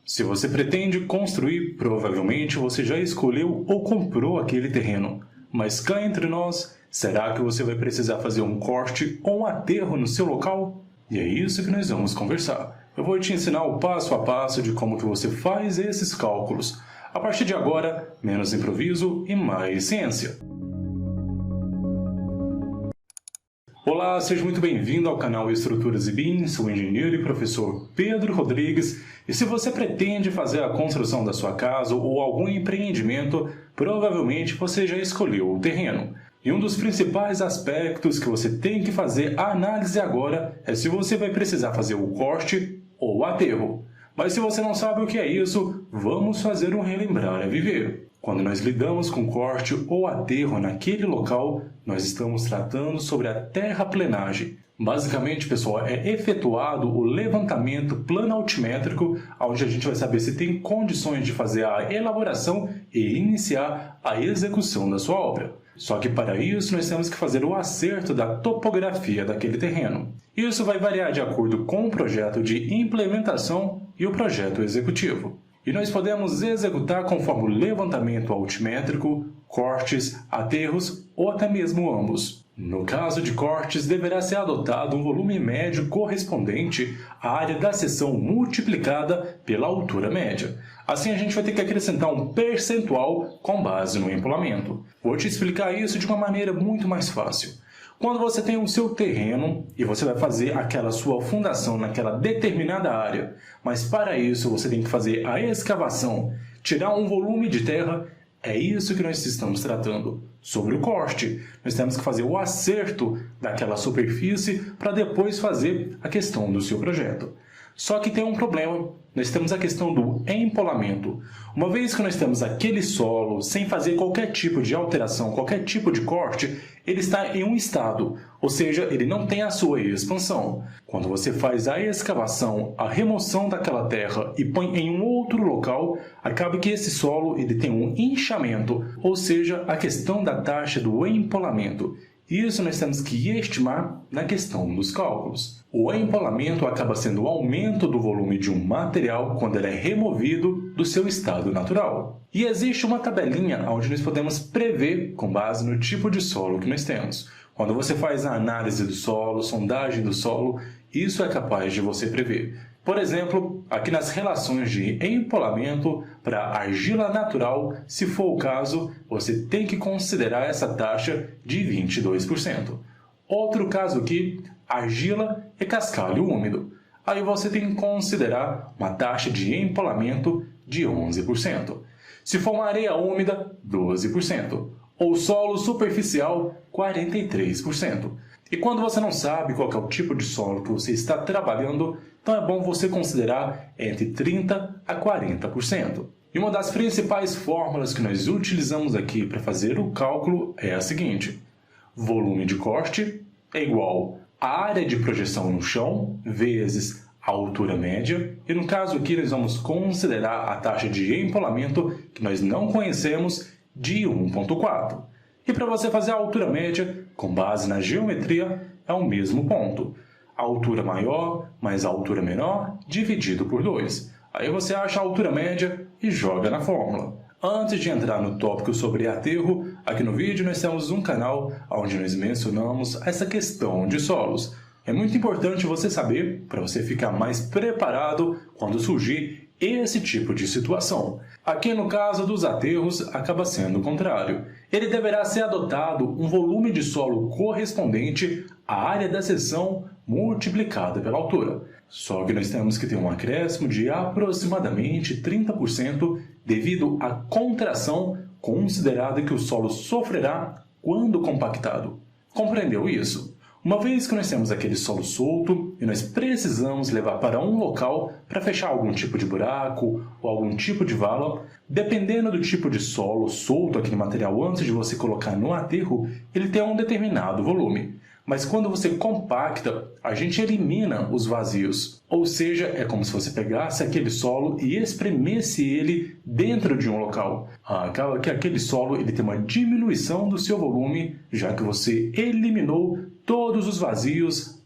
Se você pretende construir, provavelmente você já escolheu ou comprou aquele terreno. Mas cá entre nós, será que você vai precisar fazer um corte ou um aterro no seu local? E é isso que nós vamos conversar. Eu vou te ensinar o passo a passo de como que você faz esses cálculos. A partir de agora, menos improviso e mais ciência. Olá, seja muito bem-vindo ao canal Estruturas e BIM, sou o engenheiro e professor Pedro Rodrigues. E se você pretende fazer a construção da sua casa ou algum empreendimento, provavelmente você já escolheu o terreno. E um dos principais aspectos que você tem que fazer a análise agora é se você vai precisar fazer o corte ou o aterro. Mas se você não sabe o que é isso, vamos fazer um relembrar a viver. Quando nós lidamos com corte ou aterro naquele local, nós estamos tratando sobre a terraplenagem. Basicamente, pessoal, é efetuado o levantamento planaltimétrico, onde a gente vai saber se tem condições de fazer a elaboração e iniciar a execução da sua obra. Só que para isso nós temos que fazer o acerto da topografia daquele terreno. Isso vai variar de acordo com o projeto de implementação e o projeto executivo. E nós podemos executar conforme o levantamento altimétrico, cortes, aterros ou até mesmo ambos. No caso de cortes, deverá ser adotado um volume médio correspondente à área da seção multiplicada pela altura média. Assim, a gente vai ter que acrescentar um percentual com base no empolamento. Vou te explicar isso de uma maneira muito mais fácil. Quando você tem o seu terreno e você vai fazer aquela sua fundação naquela determinada área, mas para isso você tem que fazer a escavação, tirar um volume de terra, é isso que nós estamos tratando. Sobre o corte, nós temos que fazer o acerto daquela superfície para depois fazer a questão do seu projeto. Só que tem um problema, nós temos a questão do empolamento. Uma vez que nós temos aquele solo sem fazer qualquer tipo de alteração, qualquer tipo de corte, ele está em um estado, ou seja, ele não tem a sua expansão. Quando você faz a escavação, a remoção daquela terra e põe em um outro local, acaba que esse solo ele tem um inchamento, ou seja, a questão da taxa do empolamento. Isso nós temos que estimar na questão dos cálculos. O empolamento acaba sendo o aumento do volume de um material quando ele é removido do seu estado natural. E existe uma tabelinha onde nós podemos prever com base no tipo de solo que nós temos. Quando você faz a análise do solo, sondagem do solo, isso é capaz de você prever. Por exemplo, aqui nas relações de empolamento para argila natural, se for o caso, você tem que considerar essa taxa de 22%. Outro caso aqui, argila e cascalho úmido. Aí você tem que considerar uma taxa de empolamento de 11%. Se for uma areia úmida, 12%. Ou solo superficial, 43%. E quando você não sabe qual é o tipo de solo que você está trabalhando, então é bom você considerar entre 30% a 40%. E uma das principais fórmulas que nós utilizamos aqui para fazer o cálculo é a seguinte: volume de corte é igual à área de projeção no chão vezes a altura média. E no caso aqui nós vamos considerar a taxa de empolamento, que nós não conhecemos, de 1,4. E para você fazer a altura média, com base na geometria, é o mesmo ponto. A altura maior mais a altura menor dividido por 2. Aí você acha a altura média e joga na fórmula. Antes de entrar no tópico sobre aterro, aqui no vídeo nós temos um canal onde nós mencionamos essa questão de solos. É muito importante você saber para você ficar mais preparado quando surgir esse tipo de situação. Aqui no caso dos aterros, acaba sendo o contrário. Ele deverá ser adotado um volume de solo correspondente à área da seção multiplicada pela altura. Só que nós temos que ter um acréscimo de aproximadamente 30% devido à contração considerada que o solo sofrerá quando compactado. Compreendeu isso? Uma vez que nós temos aquele solo solto e nós precisamos levar para um local para fechar algum tipo de buraco ou algum tipo de vala, dependendo do tipo de solo solto, aquele material antes de você colocar no aterro, ele tem um determinado volume. Mas quando você compacta, a gente elimina os vazios. Ou seja, é como se você pegasse aquele solo e espremesse ele dentro de um local. Acaba que aquele solo ele tem uma diminuição do seu volume, já que você eliminou todos os vazios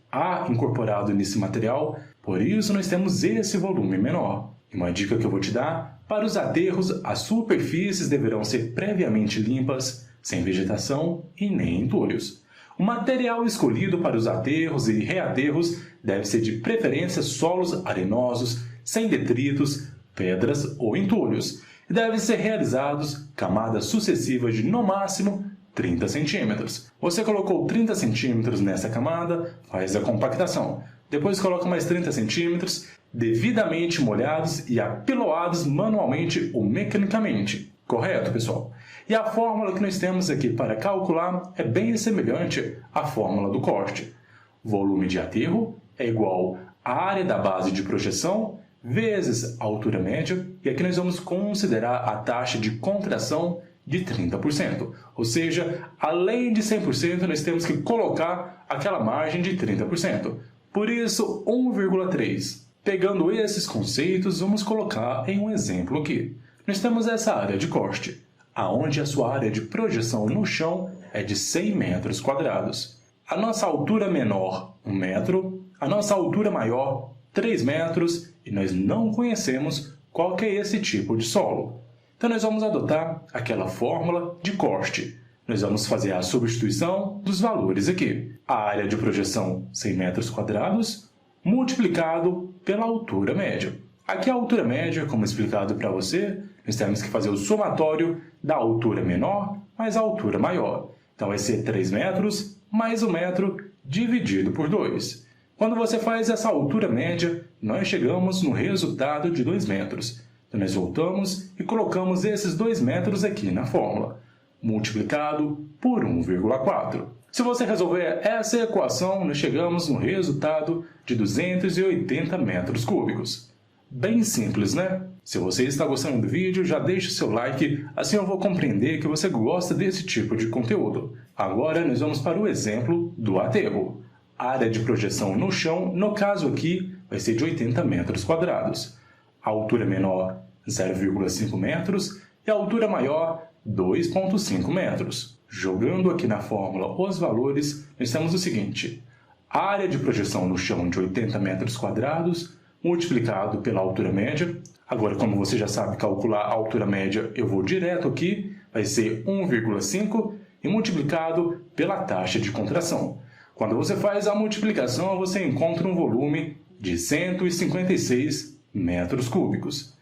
incorporado nesse material. Por isso nós temos esse volume menor. E uma dica que eu vou te dar: para os aterros, as superfícies deverão ser previamente limpas, sem vegetação e nem entulhos. O material escolhido para os aterros e reaterros deve ser de preferência solos arenosos, sem detritos, pedras ou entulhos, e devem ser realizados camadas sucessivas de no máximo 30 centímetros. Você colocou 30 centímetros nessa camada, faz a compactação. Depois coloca mais 30 centímetros, devidamente molhados e apiloados manualmente ou mecanicamente. Correto, pessoal? E a fórmula que nós temos aqui para calcular é bem semelhante à fórmula do corte. Volume de aterro é igual à área da base de projeção vezes a altura média, e aqui nós vamos considerar a taxa de contração de 30%. Ou seja, além de 100%, nós temos que colocar aquela margem de 30%. Por isso, 1,3. Pegando esses conceitos, vamos colocar em um exemplo aqui. Nós temos essa área de corte, aonde a sua área de projeção no chão é de 100 metros quadrados. A nossa altura menor, 1 metro, a nossa altura maior, 3 metros, e nós não conhecemos qual que é esse tipo de solo. Então nós vamos adotar aquela fórmula de corte. Nós vamos fazer a substituição dos valores aqui. A área de projeção, 100 metros quadrados, multiplicado pela altura média. Aqui a altura média, como explicado para você, nós temos que fazer o somatório da altura menor mais a altura maior. Então vai ser 3 metros mais 1 metro dividido por 2. Quando você faz essa altura média, nós chegamos no resultado de 2 metros. Então nós voltamos e colocamos esses 2 metros aqui na fórmula, multiplicado por 1,4. Se você resolver essa equação, nós chegamos no resultado de 280 metros cúbicos. Bem simples, né? Se você está gostando do vídeo, já deixe o seu like, assim eu vou compreender que você gosta desse tipo de conteúdo. Agora nós vamos para o exemplo do aterro. A área de projeção no chão, no caso aqui, vai ser de 80 metros quadrados. A altura menor, 0,5 metros, e a altura maior, 2,5 metros. Jogando aqui na fórmula os valores, nós temos o seguinte: a área de projeção no chão de 80 metros quadrados, multiplicado pela altura média. Agora, como você já sabe calcular a altura média, eu vou direto aqui, vai ser 1,5 e multiplicado pela taxa de contração. Quando você faz a multiplicação, você encontra um volume de 156 metros cúbicos.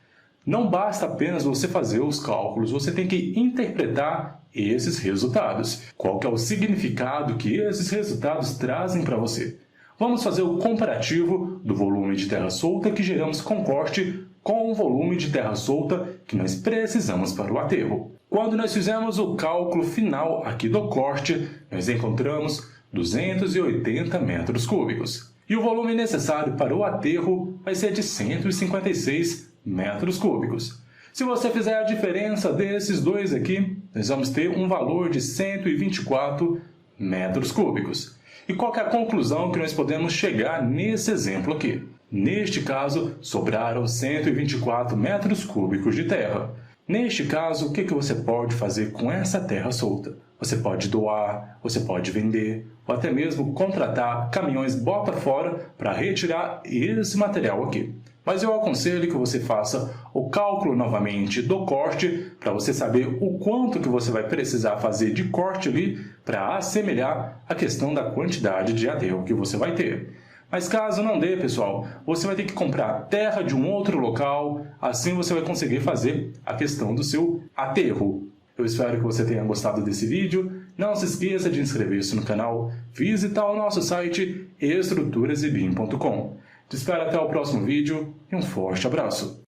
Não basta apenas você fazer os cálculos, você tem que interpretar esses resultados. Qual que é o significado que esses resultados trazem para você? Vamos fazer o comparativo do volume de terra solta que geramos com corte com o volume de terra solta que nós precisamos para o aterro. Quando nós fizemos o cálculo final aqui do corte, nós encontramos 280 metros cúbicos. E o volume necessário para o aterro vai ser de 156 metros cúbicos. Se você fizer a diferença desses dois aqui, nós vamos ter um valor de 124 metros cúbicos. E qual que é a conclusão que nós podemos chegar nesse exemplo aqui? Neste caso, sobraram 124 metros cúbicos de terra. Neste caso, o que você pode fazer com essa terra solta? Você pode doar, você pode vender, ou até mesmo contratar caminhões bota fora para retirar esse material aqui. Mas eu aconselho que você faça o cálculo novamente do corte para você saber o quanto que você vai precisar fazer de corte ali para assemelhar a questão da quantidade de aterro que você vai ter. Mas caso não dê, pessoal, você vai ter que comprar terra de um outro local, assim você vai conseguir fazer a questão do seu aterro. Eu espero que você tenha gostado desse vídeo. Não se esqueça de inscrever-se no canal, visitar o nosso site estruturasebim.com. Te espero até o próximo vídeo e um forte abraço!